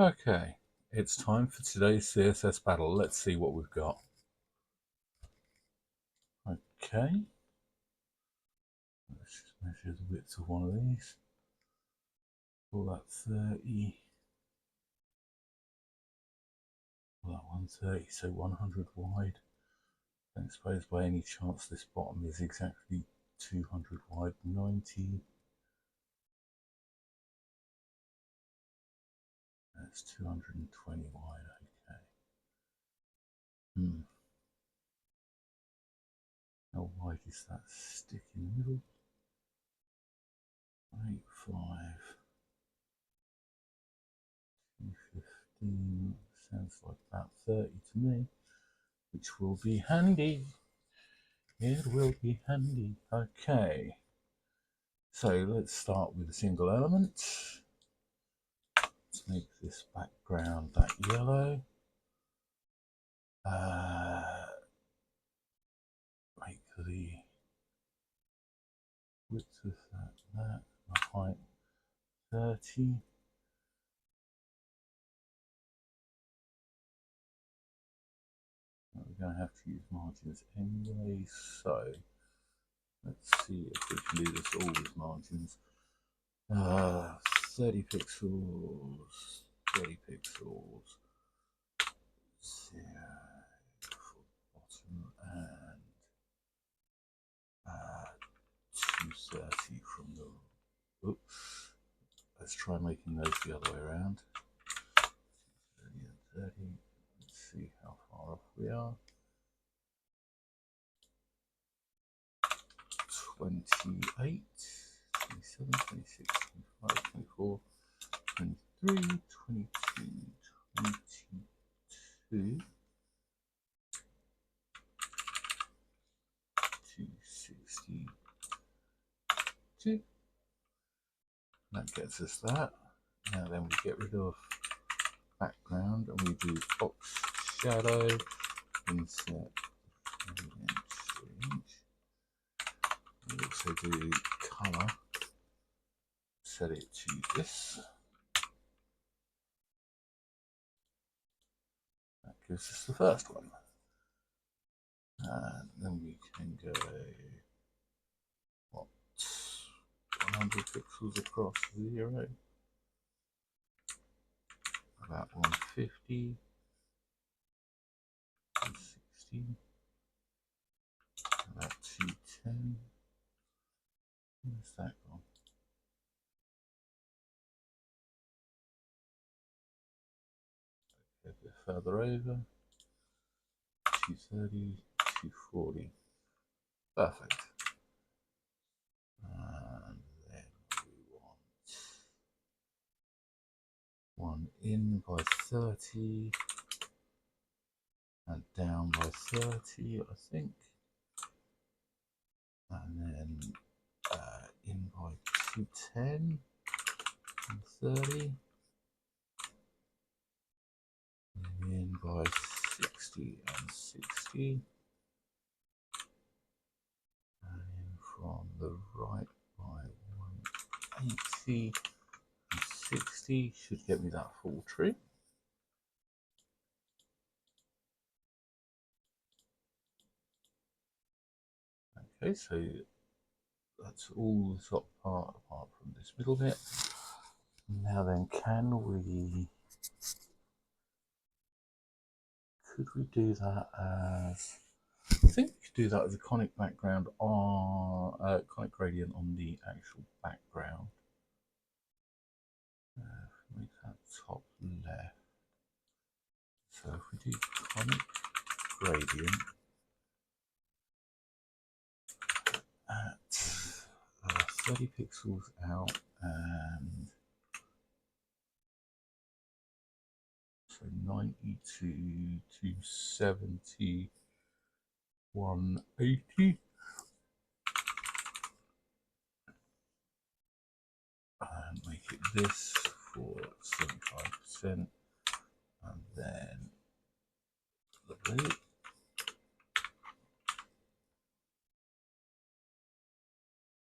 Okay, it's time for today's CSS battle. Let's see what we've got. Okay, let's just measure the width of one of these. Call that 30. Call that 130, so 100 wide. Don't suppose by any chance this bottom is exactly 200 wide, 90. That's 220 wide, okay. How wide is that stick in the middle? 85. 215. Sounds like about 30 to me, which will be handy. It will be handy. Okay. So let's start with a single element. Let's make this background that yellow. Make the width of that, the height 30. We're going to have to use margins anyway, so let's see if we can do this all with margins. 30 pixels, 30 pixels, 0 for bottom, and 230 from the. Oops. Let's try making those the other way around. 30 and 30. Let's see how far off we are. 28, 27, 26, 25, 24, 23, 22, 22, 262. That gets us that. Now then we get rid of background and we do box shadow, insert change. We also do color, set it to this. That gives us the first one. And then we can go, what, 100 pixels across 0, about 150, 160, about 210. Where's that gone? A bit further over, 230, 240. Perfect. And then we want one in by 30 and down by 30, I think. And then in by 210 and 30. And in by 60 and 60. And in from the right by 180 and 60 should get me that full tree. Okay, so that's all the top part apart from this middle bit. Now then, could we do that as, I think we could do that as a conic background on, conic gradient on the actual background. Make that top left. So if we do conic gradient at 30 pixels out and so 90 to 270, 180. And make it this for 75%. And then the blue.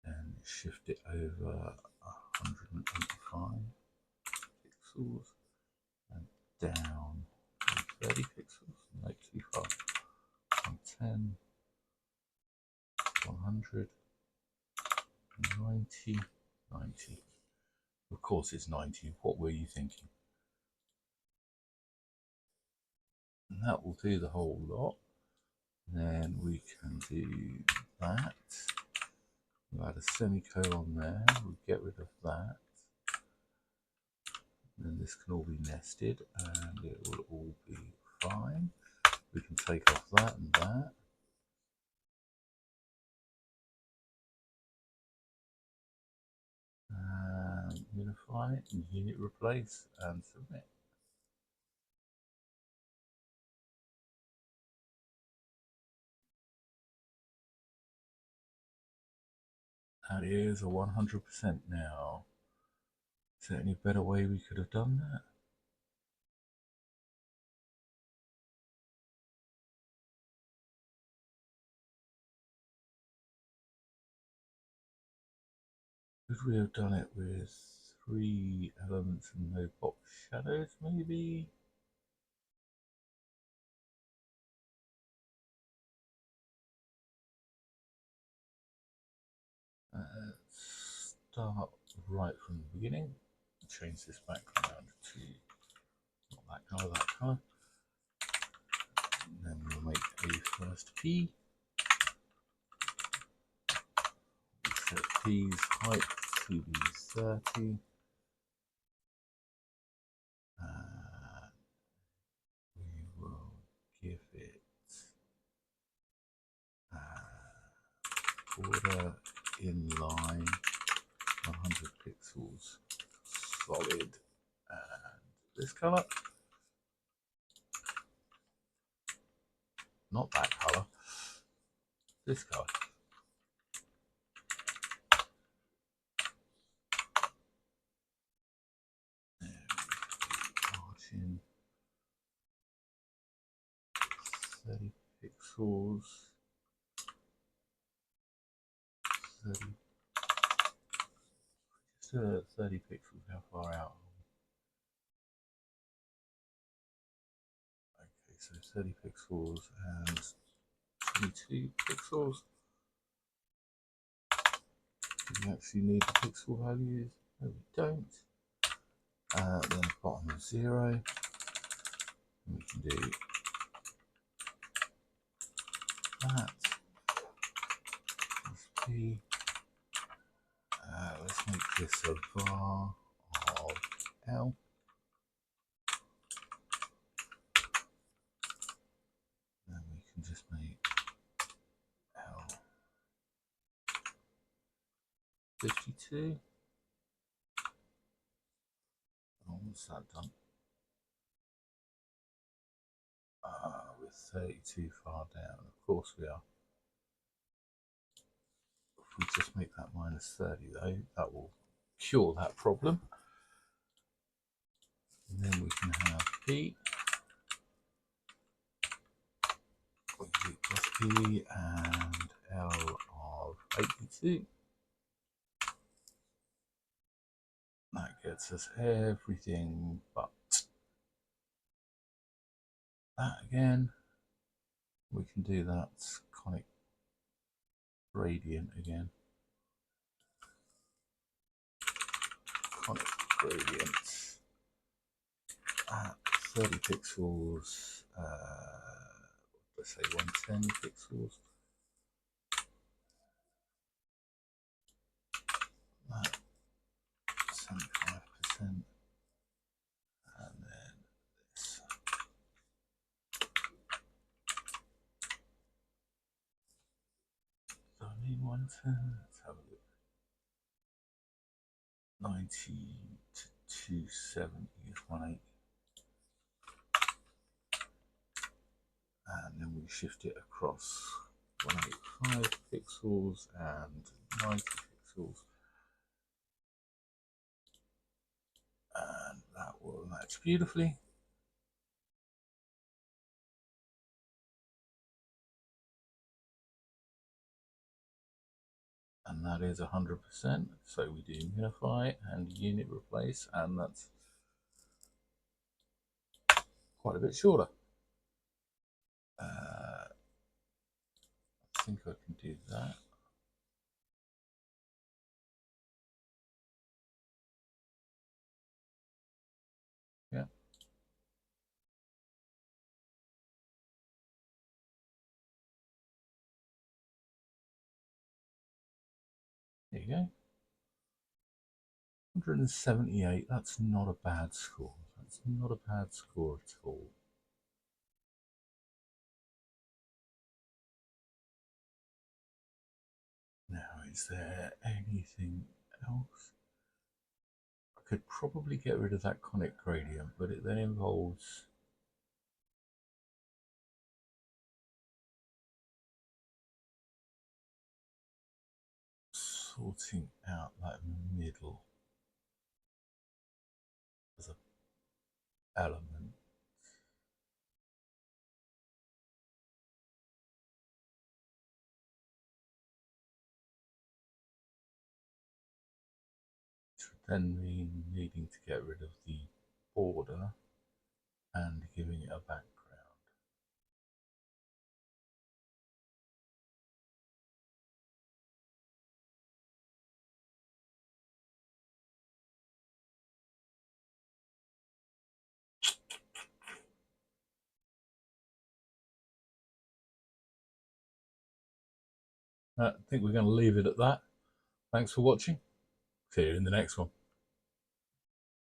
And shift it over 185 pixels. 30 pixels, not too far. 110, 100, 90, 90. Of course it's 90. What were you thinking? And that will do the whole lot. Then we can do that. We'll add a semicolon there. We'll get rid of that. Then this can all be nested and it will all be fine. We can take off that and that. And unify it and unit replace and submit. That is a 100% now. Is there any better way we could have done that? Could we have done it with 3 elements and no box shadows, maybe? Let's start right from the beginning. Change this background to not that colour, that colour. And then we'll make a first P. We set P's height to be 30. And we will give it border inline 100 pixels solid and this color, not that color, this color. Margin 30 pixels, 30, just 30 pixels, how far out? Okay, so 30 pixels and 22 pixels. Do we actually need the pixel values? No, we don't. Then bottom of 0. And we can do that. P. Let's make this a bar of L. Then we can just make L 52. What's that done? We're 32 far down. Of course we are. If we just make that minus 30 though, that will cure that problem. And then we can have P. Plus P and L of 82. That gets us everything but that again. We can do that conic gradient again. Conic gradient at 30 pixels, let's say 110 pixels. That 75%, and then this. So I need 110. Let's have a look. 90 to 270 is 180. And then we shift it across 185 pixels and 90 pixels. And that will match beautifully. And that is 100%. So we do unify and unit replace, and that's quite a bit shorter. I think I can do that. Yeah. There you go. 178, that's not a bad score. That's not a bad score at all. Now, is there anything else? I could probably get rid of that conic gradient, but it then involves sorting out that middle as an element. Which would then mean needing to get rid of the border and giving it a background. I think we're going to leave it at that. Thanks for watching. See you in the next one.